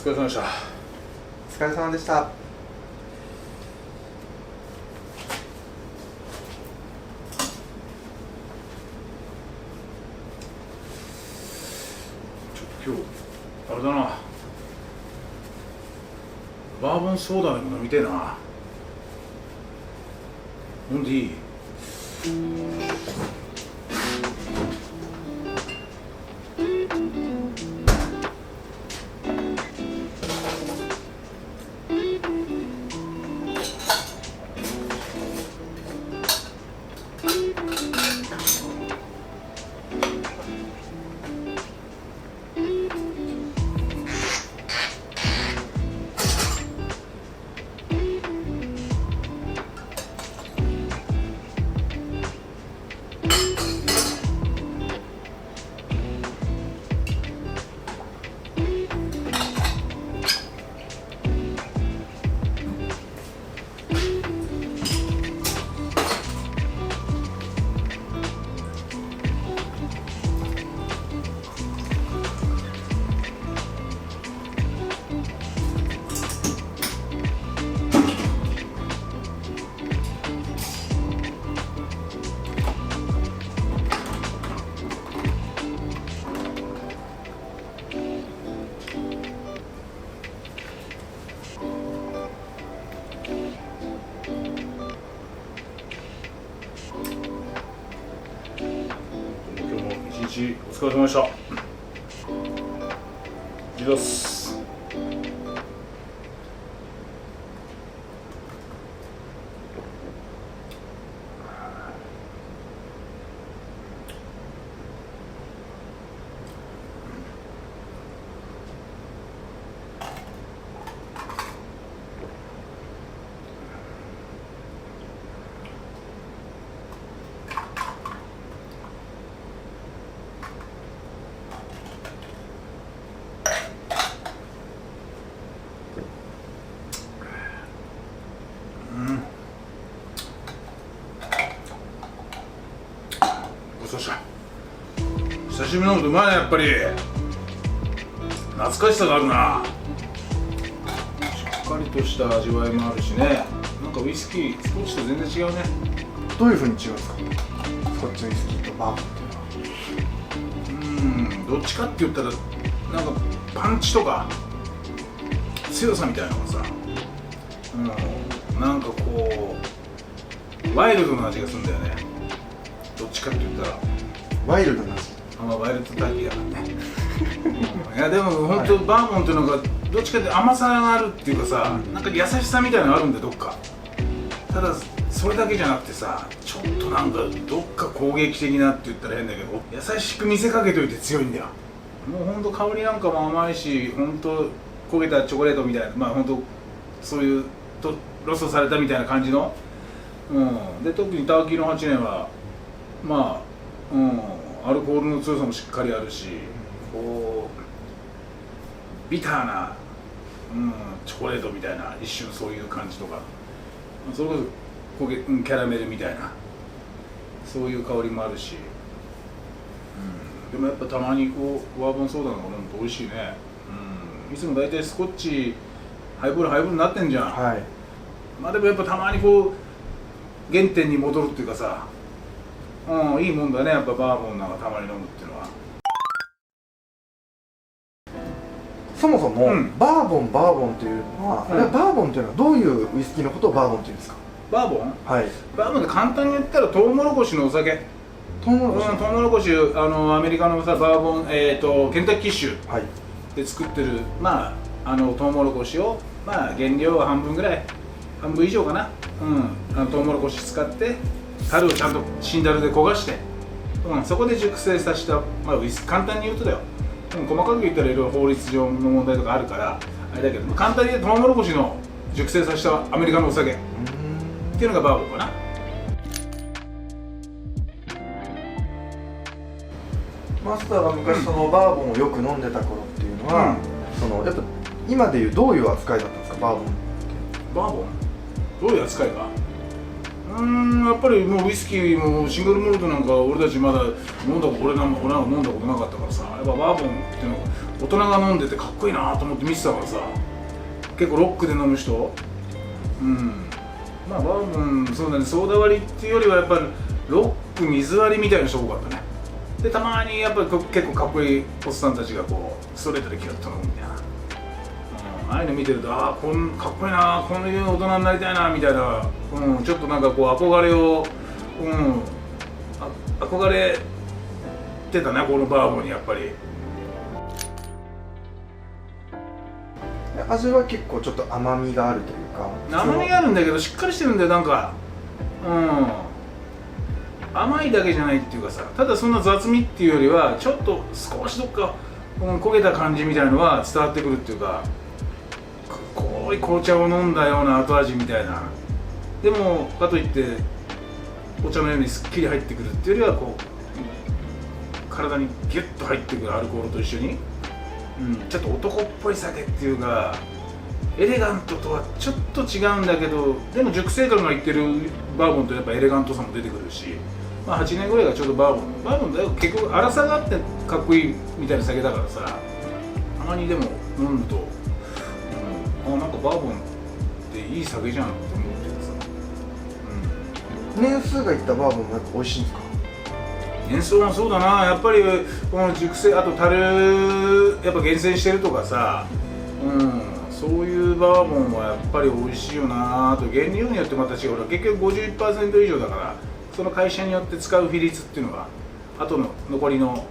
疲れ様でした。お疲れ様でした。今日あれだな、バーボンソーダでも飲みてえな。飲んでいい？お疲れ様でした。いきます。そうした。久しぶりに飲むとうまいね、やっぱり。懐かしさがあるな。しっかりとした味わいもあるしね。なんかウイスキー、スコッチと全然違うね。どういう風に違うんですか、スコッチウイスキーとバーボンっていうのは。どっちかって言ったらなんかパンチとか強さみたいなのがさ、なんかこうワイルドな味がするんだよね。どっちかって言ったらワイルドな味。ワイルドターキーだからね。いやでも本当、バーボンっていうのがどっちかって甘さがあるっていうかさ、なんか優しさみたいなのがあるんだよ、どっか。ただそれだけじゃなくてさ、ちょっとなんかどっか攻撃的なって言ったら変だけど、優しく見せかけといて強いんだよ。もうほんと香りなんかも甘いし、ほんと焦げたチョコレートみたいな、まあほんとそういうロストされたみたいな感じの、で特にターキーの8年はまあ、アルコールの強さもしっかりあるし、こうビターな、チョコレートみたいな、一瞬そういう感じとか、それこそキャラメルみたいな、そういう香りもあるし、でもやっぱたまにこうバーボンソーダのものも美味しいね。いつも大体スコッチハイボールになってんじゃん。はい。まあでもやっぱたまにこう原点に戻るっていうかさ、いいもんだね、やっぱバーボンなんかたまに飲むっていうのは。そもそも、バーボンっていうのは、あれはバーボンっていうのはどういうウイスキーのことをバーボンっていうんですか？バーボン？はい。バーボンって簡単に言ったらトウモロコシのお酒。トウモロコシ、アメリカのさ、バーボン、ケンタッキー州で作ってる、トウモロコシを、原料は半分ぐらい、半分以上かな、トウモロコシ使って樽をちゃんと新樽で焦がして、そこで熟成させた、ウイスキー、簡単に言うとだよ、細かく言ったらいろいろ法律上の問題とかあるからあれだけど、簡単に言うとトウモロコシの熟成させたアメリカのお酒っていうのがバーボンかな。マスターが昔そのバーボンをよく飲んでた頃っていうのは、そのやっぱ今でいうどういう扱いだったんですか、バーボンって。バーボンどういう扱いか。やっぱりもうウイスキーもシングルモルトなんか俺たちまだ飲んだことなかったからさ、やっぱバーボンっていうのは大人が飲んでてかっこいいなと思って見てたからさ、結構ロックで飲む人、まあバーボンそうだね、ソーダ割りっていうよりはやっぱりロック水割りみたいな人多かったね。でたまにやっぱり結構かっこいいおっさんたちがこうストレートでキュッと飲むみたいな、ああいうの見てるとかっこいいな、こういう大人になりたいなみたいな、ちょっとなんかこう憧れを、憧れてたね、このバーボンにやっぱり。味は結構ちょっと甘みがあるというか、甘みがあるんだけどしっかりしてるんだよ、なんか甘いだけじゃないっていうかさ、ただそんな雑味っていうよりはちょっと少しどっか、焦げた感じみたいなのは伝わってくるっていうか、濃い紅茶を飲んだような後味みたいな。でもかといってお茶のようにすっきり入ってくるっていうよりはこう体にギュッと入ってくるアルコールと一緒に、ちょっと男っぽい酒っていうか、エレガントとはちょっと違うんだけど、でも熟成感がいってるバーボンとやっぱエレガントさも出てくるし、まあ8年ぐらいがちょうどバーボンだよ。結局粗さがあってかっこいいみたいな酒だからさ、たまにでも飲むと、なんかバーボンっていい酒じゃんって思っててさ、年数がいったバーボンもやっぱ美味しいんですか？年数もそうだな、やっぱりこの熟成、あと樽やっぱ厳選してるとかさ、そういうバーボンはやっぱり美味しいよな。あと原料によってまた違う。結局 51% 以上だから、その会社によって使う比率っていうのがあとの残りの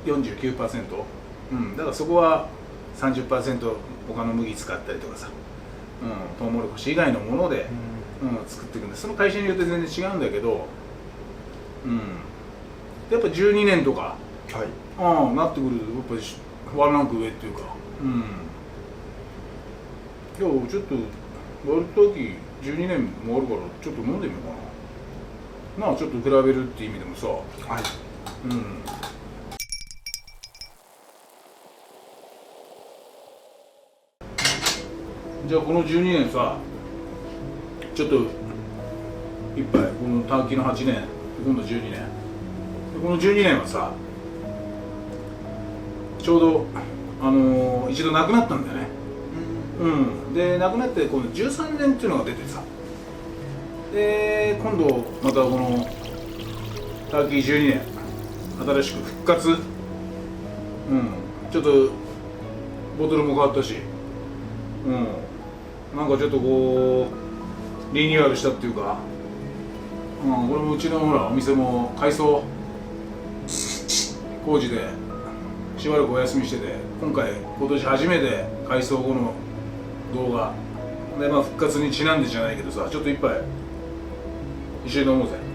49%、だからそこは 30% 他の麦使ったりとかさ、トウモロコシ以外のもので、作っていくんで、その会社によって全然違うんだけど、やっぱ12年とか、なってくるとやっぱりワンランク上っていうか、今日ちょっと割るとき12年もあるからちょっと飲んでみようかな。ちょっと比べるって意味でもさ、じゃあこの12年さ、ちょっと一杯、このターキーの8年、今度12年、この12年はさ、ちょうど一度亡くなったんだよね。で亡くなってこの13年っていうのが出てさ、で今度またこのターキー12年新しく復活、ちょっとボトルも変わったし、なんかちょっとこうリニューアルしたっていうか、これもうちのほらお店も改装工事でしばらくお休みしてて、今年初めて改装後の動画で、復活にちなんでじゃないけどさ、ちょっと一杯一緒に飲もうぜ。はい、あ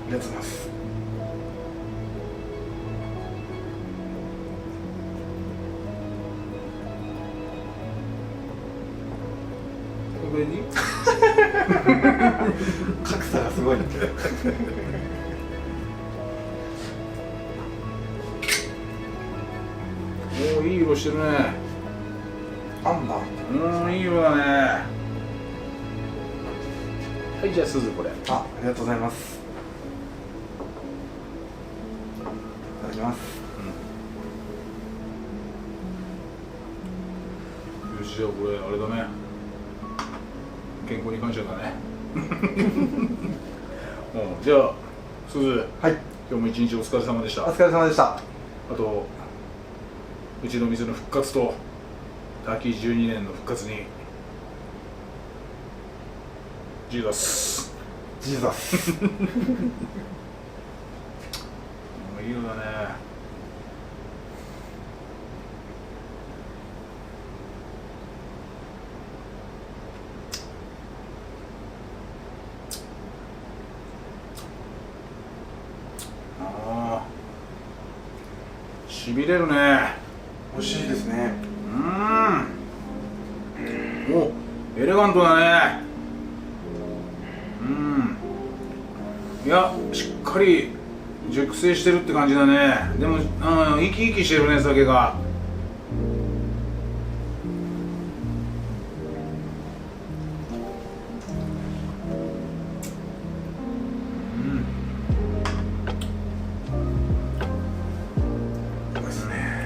りがとうございます。これに格差がすごいんだけどおー、いい色してるね。アンバー。いい色だね。はい、じゃあすずこれ。ありがとうございます。いただきます。よし、じゃあこれあれだね。健康に感謝だね。じゃあすず、はい、今日も一日お疲れ様でした。お疲れ様でした。あとうちの店の復活とターキー12年の復活にジーザスジーザスいい色だね。しびれるね。美味しいですね。お、エレガントだね。いや、しっかり熟成してるって感じだね。でも、生き生きしてるね、酒が。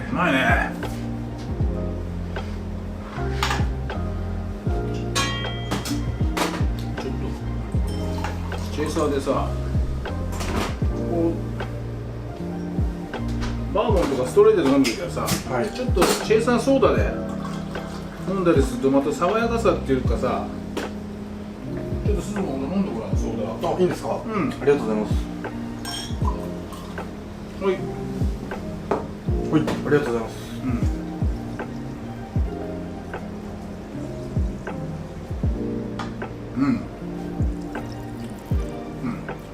うまいね。ェイサーでさこうバーボンとかストレートで飲む時はさ、はい、ちょっとチェイサーソーダで飲んだりするとまた爽やかさっていうかさ、ちょっとすぐも飲んでごらんソーダ。あ、いいんですか。うん、ありがとうございます。はい、はい、ありがとうございます。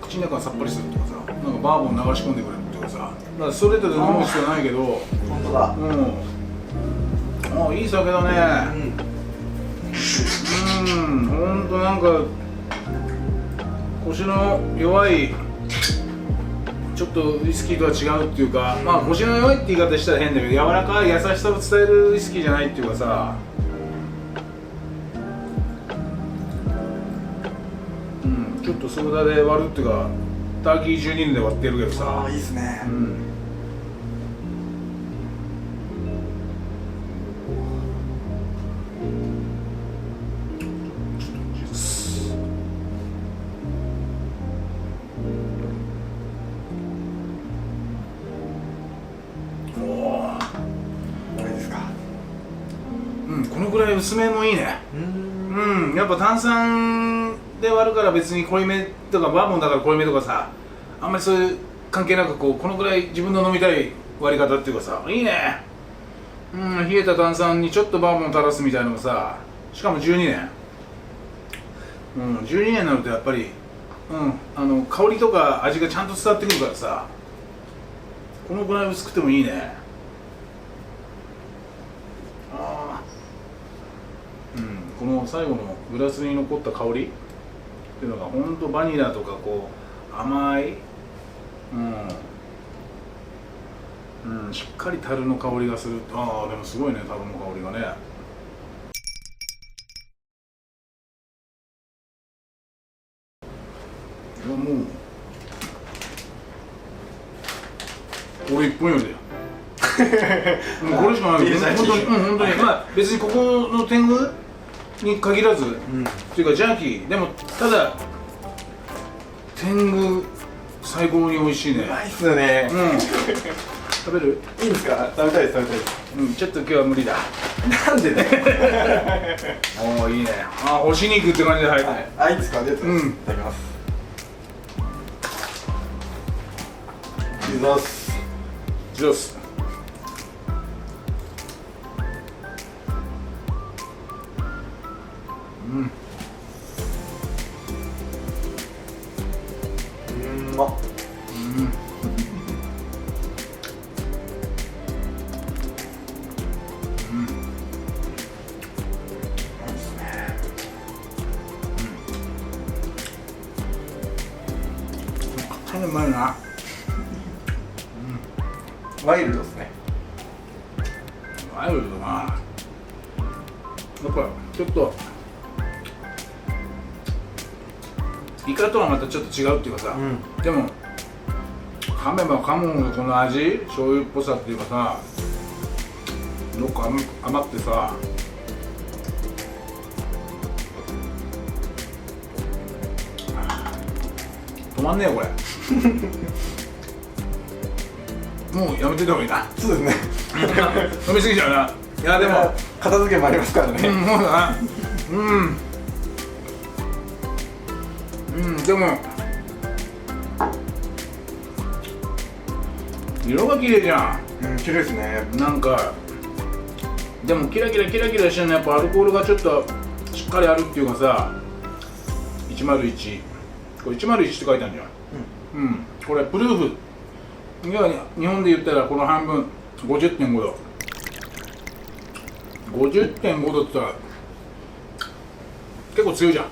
口の中がさっぱりするとかさ、なんかバーボン流し込んでくれるっていうかさ、だからストレートで飲む必要ないけど、本当だ。あ、いい酒だね。ほんとなんか腰の弱いちょっとウイスキーとは違うっていうか、まあ腰の弱いって言い方したら変だけど、柔らかい優しさを伝えるウイスキーじゃないっていうかさ、ちょっとソーダで割るっていうか、ターキー12年で割ってるけどさ。あ、いいですね。このぐらい薄めもいいね。やっぱ炭酸で割るから別に濃いめとかバーボンだから濃いめとかさ、あんまりそういう関係なくこのぐらい自分の飲みたい割り方っていうかさ、いいね。冷えた炭酸にちょっとバーボンを垂らすみたいなのがさ、しかも12年。12年になるとやっぱり、香りとか味がちゃんと伝わってくるからさ、このぐらい薄くてもいいね。この最後のグラスに残った香りっていうのがほんとバニラとかこう甘い、しっかり樽の香りがする。でもすごいね、樽の香りがね。もうこれ1本よりだよ。もうこれしかない。本当に、本当に、まあ別にここの天狗に限らず、っていうかジャーキーでも、ただ天狗最高に美味しいね。うまいっすよね。食べる？いいんですか？食べたいです、食べたいです。ちょっと今日は無理だ。なんでね。いいね。干し肉って感じで入って。いいですか？ありがとうございます。いただきます。いただきます。ジュース。うまっ。うまいな。ワイルドですね。ワイルドだな。やっぱちょっとイカとはまたちょっと違うっていうかさ、でも噛めば噛むほどこの味、醤油っぽさっていうかさ、どっか甘くてさ、止まんねえよこれ。もうやめてた方がいいな。そうですね。飲みすぎちゃうな。いやでも片付けもありますからね。そうだな。でも色が綺麗じゃん。綺麗ですね。なんかでもキラキラキラキラしてるのやっぱアルコールがちょっとしっかりあるっていうかさ、101、これ101って書いてあるじゃん。これプルーフ。いや日本で言ったらこの半分 50.5 度。50.5 度って言ったら結構強いじゃん。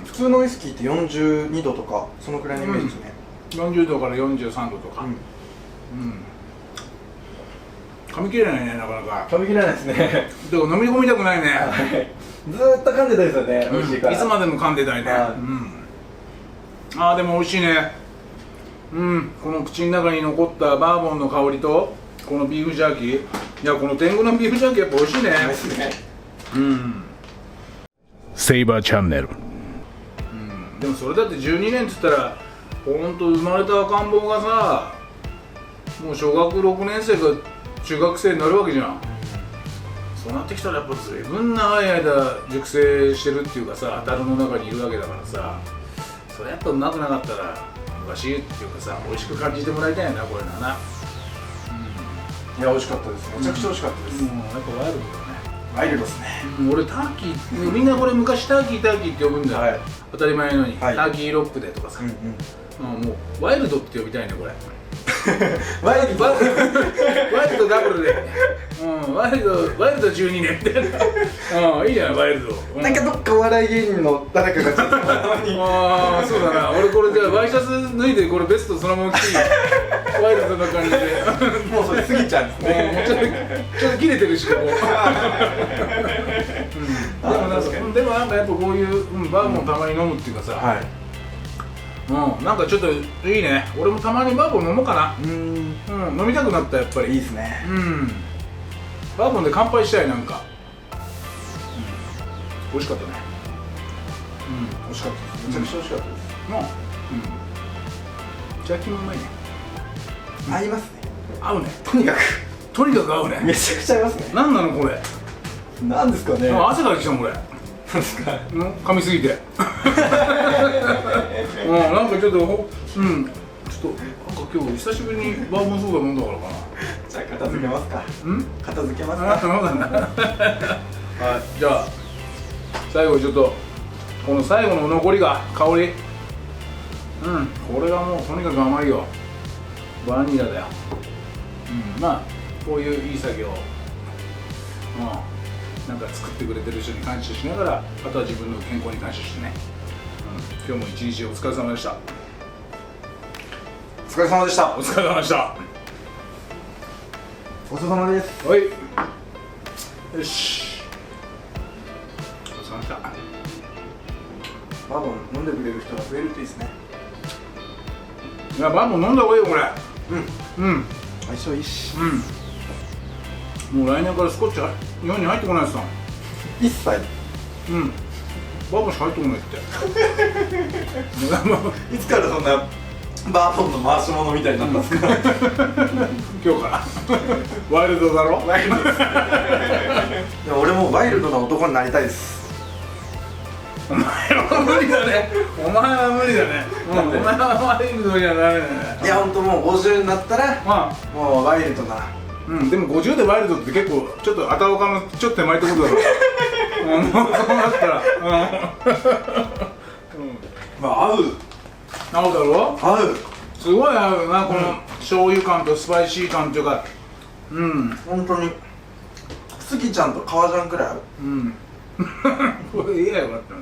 普通のウイスキーって42度とかそのくらいのイメージですね。40度から43度とか。噛み切れないね、なかなか。噛み切れないですね。だから飲み込みたくないね。ずーっと噛んでたいですよね。美味しいから。いつまでも噛んでたいね。でも美味しいね。この口の中に残ったバーボンの香りとこのビーフジャーキー、いやこの天狗のビーフジャーキーやっぱ美味しいね。セイバーチャンネル。ででもそれだって12年っつったらほんと生まれた赤ん坊がさもう小学6年生か中学生になるわけじゃん。そうなってきたらやっぱ随分長い間熟成してるっていうかさ樽の中にいるわけだからさ、それやっぱうまくなかったらおかしいっていうかさ美味しく感じてもらいたいよなこれな。いや美味しかったです。めちゃくちゃ美味しかったです。やっぱワイルドだね。ワイルドですね。俺ターキーみんなこれ昔ターキーって呼ぶんだよ、はい、当たり前のように、はい、ターキーロックでとかさ、もうワイルドって呼びたいねこれワイルドワイルドダブルで、ワイルド12年みたいな、いいじゃないワイルド、なんかどっかお笑い芸人の誰かがちょっとああそうだな、俺これじゃあワイシャツ脱いでこれベストそのまま着てワイルドな感じでもうそれ過ぎちゃうんですね。もうちょっと切れてるしここでもなんかやっぱこういう、バーボンたまに飲むっていうかさ、はい、なんかちょっといいね。俺もたまにバーボン飲もうかな。飲みたくなったやっぱり。いいですね。バーボンで乾杯したいなんか。美味しかったね。美味しかったです。めちゃくちゃ美味しかったです。ジャッキもうまいね。合いますね。合うね。とにかく合うね。めちゃくちゃ合いますね。なんなのこれ。なんですかね。汗かいてきたもんこれ。なんですか。噛みすぎて。なんかちょっとなんか今日久しぶりにバーボンソーダ飲んだからかな。じゃあ片付けますか。片付けますか。そうだな。はい、じゃあ最後ちょっとこの最後の残りが香り、これがもうとにかく甘いよ。バニラだよ。まあこういういい作業なんか作ってくれてる人に感謝しながら、あとは自分の健康に感謝してね、今日も一日お疲れ様でした。お疲れ様でした。お疲れ様でした。ごちそうさまです。はい、よし、お疲れ様でした。バーボン飲んでくれる人が増えるといいですね。いや、バーボン飲んだ方がいいよこれ。相性いいし。もう来年からスコッチ日本に入ってこないですよ。一切。バーボンしか入ってこないって。いつからそんなバーボンの回し物みたいになったんですか。今日からワイルドだろ。ワイルドです。でも俺もワイルドな男になりたいです。お前は無理だね。お前は無理だね。お前はワイルドにはなれない。いや、ほんともう50になったらもうワイルドな。でも50でワイルドって結構ちょっと頭岡のちょっと手前ってことだろ。そうなったらまあ合うだろ。合う。すごい合うな、この醤油感とスパイシー感というか。本当にスギちゃんと革ジャンくらい合う。これいいやよかったね。